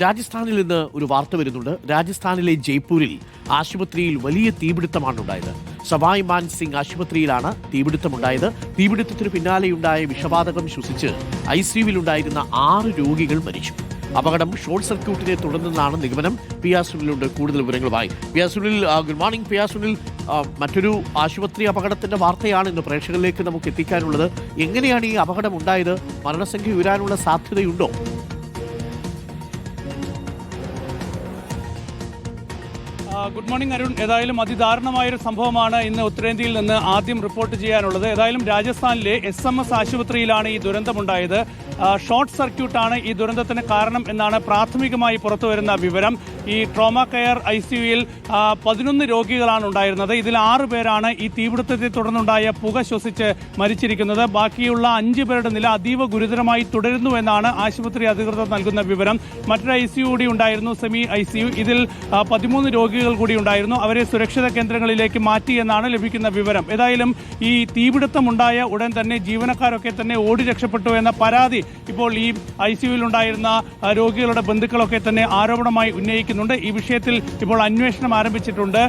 രാജസ്ഥാനിൽ നിന്ന് ഒരു വാർത്ത വരുന്നുണ്ട്. രാജസ്ഥാനിലെ ജയ്പൂരിൽ ആശുപത്രിയിൽ വലിയ തീപിടുത്തമാണ് ഉണ്ടായത്. സവായ് മാൻ സിംഗ് ആശുപത്രിയിലാണ് തീപിടുത്തമുണ്ടായത്. തീപിടുത്തത്തിന് പിന്നാലെയുണ്ടായ വിഷവാതകം ശ്വസിച്ച് ICUവിലുണ്ടായിരുന്ന 6 രോഗികൾ മരിച്ചു. അപകടം ഷോർട്ട് സർക്യൂട്ടിനെ തുടർന്നെന്നാണ് നിഗമനം. പി ആർ സുനിലുണ്ട് കൂടുതൽ വിവരങ്ങളുമായി. P R Sunil, good morning. P R Sunil, മറ്റൊരു ആശുപത്രി അപകടത്തിന്റെ വാർത്തയാണ് ഇന്ന് പ്രേക്ഷകരിലേക്ക് നമുക്ക് എത്തിക്കാനുള്ളത്. എങ്ങനെയാണ് ഈ അപകടം ഉണ്ടായത്? മരണസംഖ്യ ഉയരാനുള്ള സാധ്യതയുണ്ടോ? Good morning Arun. ഏതായാലും അതിദാരുണമായൊരു സംഭവമാണ് ഇന്ന് ഉത്തരേന്ത്യയിൽ നിന്ന് ആദ്യം റിപ്പോർട്ട് ചെയ്യാനുള്ളത്. ഏതായാലും രാജസ്ഥാനിലെ SMS ആശുപത്രിയിലാണ് ഈ ദുരന്തമുണ്ടായത്. ഷോർട്ട് സർക്യൂട്ടാണ് ഈ ദുരന്തത്തിന് കാരണം എന്നാണ് പ്രാഥമികമായി പുറത്തുവരുന്ന വിവരം. ഈ ട്രോമ കെയർ ICUവിൽ 11 രോഗികളാണ് ഉണ്ടായിരുന്നത്. ഇതിൽ 6 പേരാണ് ഈ തീപിടുത്തത്തെ തുടർന്നുണ്ടായ പുക ശ്വസിച്ച് മരിച്ചിരിക്കുന്നത്. ബാക്കിയുള്ള 5 പേരുടെ നില അതീവ ഗുരുതരമായി തുടരുന്നു എന്നാണ് ആശുപത്രി അധികൃതർ നൽകുന്ന വിവരം. മറ്റൊരു ICU കൂടി ഉണ്ടായിരുന്നു, സെമി ICU. ഇതിൽ 13 രോഗികൾ കൂടി ഉണ്ടായിരുന്നു. അവരെ സുരക്ഷിത കേന്ദ്രങ്ങളിലേക്ക് മാറ്റി എന്നാണ് ലഭിക്കുന്ന വിവരം. ഏതായാലും ഈ തീപിടുത്തമുണ്ടായ ഉടൻ തന്നെ ജീവനക്കാരൊക്കെ തന്നെ ഓടി രക്ഷപ്പെട്ടു എന്ന പരാതി ഇപ്പോൾ ഈ ICUവിൽ ഉണ്ടായിരുന്ന രോഗികളുടെ ബന്ധുക്കളൊക്കെ തന്നെ ആരോപണമായി ഉന്നയിക്കുന്നുണ്ട്. ഈ വിഷയത്തിൽ ഇപ്പോൾ അന്വേഷണം ആരംഭിച്ചിട്ടുണ്ട്.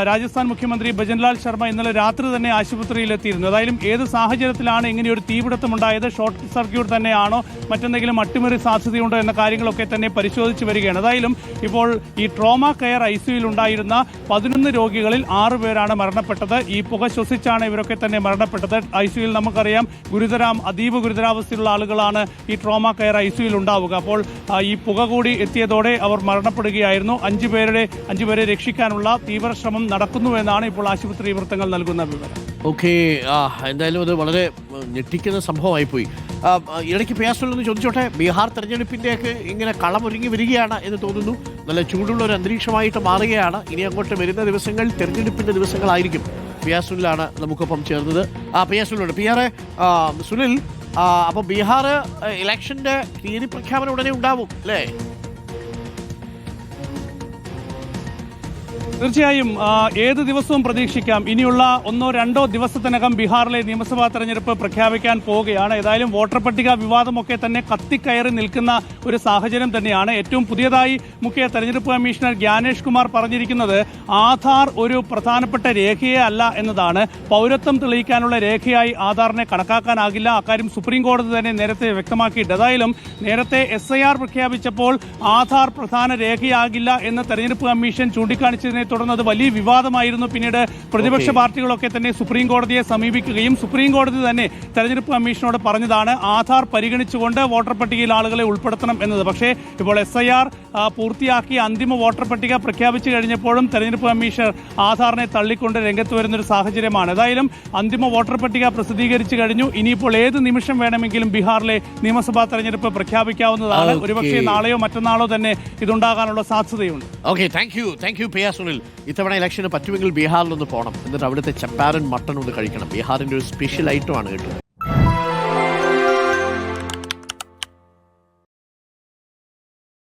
രാജസ്ഥാൻ മുഖ്യമന്ത്രി ഭജൻലാൽ ശർമ്മ ഇന്നലെ രാത്രി തന്നെ ആശുപത്രിയിലെത്തിയിരുന്നു. ഏതായാലും ഏത് സാഹചര്യത്തിലാണ് ഇങ്ങനെയൊരു തീപിടുത്തമുണ്ടായത്? ഷോർട്ട് സർക്യൂട്ട് തന്നെയാണോ, മറ്റെന്തെങ്കിലും അട്ടിമറി സാധ്യതയുണ്ടോ എന്ന കാര്യങ്ങളൊക്കെ തന്നെ പരിശോധിച്ച് വരികയാണ്. ഏതായാലും ഇപ്പോൾ ഈ ട്രോമ കെയർ ICUവിൽ ഉണ്ടായിരുന്ന 11 രോഗികളിൽ 6 പേരാണ് മരണപ്പെട്ടത്. ഈ പുക ശ്വസിച്ചാണ് ഇവരൊക്കെ തന്നെ മരണപ്പെട്ടത്. ICUവിൽ നമുക്കറിയാം അതീവ ഗുരുതരാവസ്ഥയിലുള്ള ആളുകളാണ് ഈ ട്രോമ കെയർ ICUവിൽ ഉണ്ടാവുക. അപ്പോൾ ഈ പുക കൂടി എത്തിയതോടെ അവർ മരണപ്പെടുകയായിരുന്നു. 5 പേരെ രക്ഷിക്കാനുള്ള തീവ്ര ശ്രമം നടക്കുന്നുവെന്നാണ് ഇപ്പോൾ ആശുപത്രി വൃത്തങ്ങൾ നൽകുന്ന വിവരം. ഓക്കെ, എന്തായാലും അത് വളരെ ഞെട്ടിക്കുന്ന സംഭവമായി പോയി. ഇടയ്ക്ക് പേഴ്സണലൊന്ന് ചോദിച്ചോട്ടെ, ബീഹാർ തെരഞ്ഞെടുപ്പിൻ്റെയൊക്കെ ഇങ്ങനെ കളമൊരുങ്ങി വരികയാണ് എന്ന് തോന്നുന്നു. നല്ല ചൂടുള്ള ഒരു അന്തരീക്ഷമായിട്ട് മാറുകയാണ്. ഇനി അങ്ങോട്ട് വരുന്ന ദിവസങ്ങൾ തെരഞ്ഞെടുപ്പിൻ്റെ ദിവസങ്ങളായിരിക്കും. പി ആർ സുനിലാണ് നമുക്കൊപ്പം ചേർന്നത്. P R സുനിലുണ്ട്. സുനിൽ, അപ്പോൾ ബീഹാർ ഇലക്ഷൻ്റെ തീയതി പ്രഖ്യാപനം ഉടനെ ഉണ്ടാവും അല്ലേ? തീർച്ചയായും ഏത് ദിവസവും പ്രതീക്ഷിക്കാം. ഇനിയുള്ള 1-2 ദിവസത്തിനകം ബീഹാറിലെ നിയമസഭാ തെരഞ്ഞെടുപ്പ് പ്രഖ്യാപിക്കാൻ പോവുകയാണ്. ഏതായാലും വോട്ടർ പട്ടിക വിവാദമൊക്കെ തന്നെ കത്തിക്കയറി നിൽക്കുന്ന ഒരു സാഹചര്യം തന്നെയാണ്. ഏറ്റവും പുതിയതായി മുഖ്യ തെരഞ്ഞെടുപ്പ് കമ്മീഷണർ ജ്ഞാനേഷ് കുമാർ പറഞ്ഞിരിക്കുന്നത് ആധാർ ഒരു പ്രധാനപ്പെട്ട രേഖയേ അല്ല എന്നതാണ്. പൗരത്വം തെളിയിക്കാനുള്ള രേഖയായി ആധാറിനെ കണക്കാക്കാനാകില്ല. അക്കാര്യം സുപ്രീം കോടതി തന്നെ നേരത്തെ വ്യക്തമാക്കിയിട്ട്. ഏതായാലും നേരത്തെ SIR പ്രഖ്യാപിച്ചപ്പോൾ ആധാർ പ്രധാന രേഖയാകില്ല എന്ന് തെരഞ്ഞെടുപ്പ് കമ്മീഷൻ ചൂണ്ടിക്കാണിച്ചതിനെ തുടർന്ന് അത് വലിയ വിവാദമായിരുന്നു. പിന്നീട് പ്രതിപക്ഷ പാർട്ടികളൊക്കെ തന്നെ സുപ്രീം കോടതിയെ സമീപിക്കുകയും സുപ്രീം കോടതി തന്നെ തെരഞ്ഞെടുപ്പ് കമ്മീഷനോട് പറഞ്ഞതാണ് ആധാർ പരിഗണിച്ചുകൊണ്ട് വോട്ടർ പട്ടികയിൽ ആളുകളെ ഉൾപ്പെടുത്തണം എന്നത്. പക്ഷേ ഇപ്പോൾ SIR പൂർത്തിയാക്കി അന്തിമ വോട്ടർ പട്ടിക പ്രഖ്യാപിച്ചു കഴിഞ്ഞപ്പോഴും തെരഞ്ഞെടുപ്പ് കമ്മീഷൻ ആധാറിനെ തള്ളിക്കൊണ്ട് രംഗത്ത് വരുന്നൊരു സാഹചര്യമാണ്. ഏതായാലും അന്തിമ വോട്ടർ പട്ടിക പ്രസിദ്ധീകരിച്ചു കഴിഞ്ഞു. ഇനിയിപ്പോൾ ഏത് നിമിഷം വേണമെങ്കിലും ബീഹാറിലെ നിയമസഭാ തെരഞ്ഞെടുപ്പ് പ്രഖ്യാപിക്കാവുന്നതാണ്. ഒരുപക്ഷെ നാളെയോ മറ്റന്നാളോ തന്നെ ഇതുണ്ടാകാനുള്ള സാധ്യതയുണ്ട്. Okay, thank you P R Sunil. ഇത്തവണ ഇലക്ഷന് പറ്റുമെങ്കിൽ ബീഹാറിലൊന്ന് പോകണം. എന്നിട്ട് അവിടുത്തെ ചപ്പാരൻ മട്ടൺ ഒന്ന് കഴിക്കണം. ബീഹാറിൻ്റെ ഒരു സ്പെഷ്യൽ ഐറ്റമാണ് കേട്ടോ.